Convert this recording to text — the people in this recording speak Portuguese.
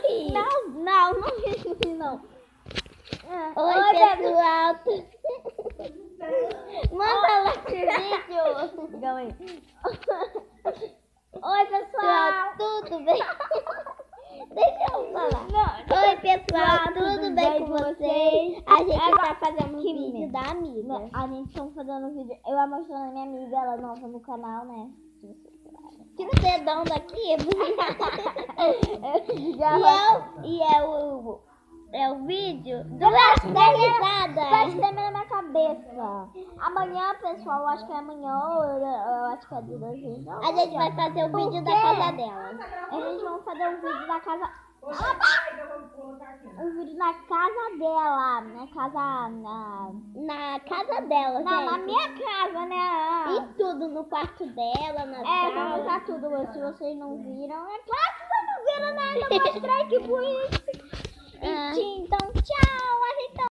Não vi não. Oi, pessoal. Manda lá esse vídeo. Calma aí. Oi, pessoal. Tudo bem? Deixa eu falar. Oi, pessoal. Tudo bem com vocês? A gente tá fazendo um vídeo da amiga. A gente tá fazendo um vídeo. Eu mostrando a minha amiga, ela nova no canal, né? Tira o dedão daqui. É o vídeo do laço da risada. Vai tremer na minha cabeça. Amanhã, pessoal, eu acho que é amanhã, ou eu acho que é de 2 dias. A gente vai fazer o vídeo da casa dela. A gente vai fazer um vídeo da casa. Um vídeo na casa dela. Na casa dela, na gente. minha casa, né? E tudo no quarto dela, na vou sala. mostrar tudo. Se vocês não viram, é claro que vocês não viram nada. Eu mostrei que foi isso.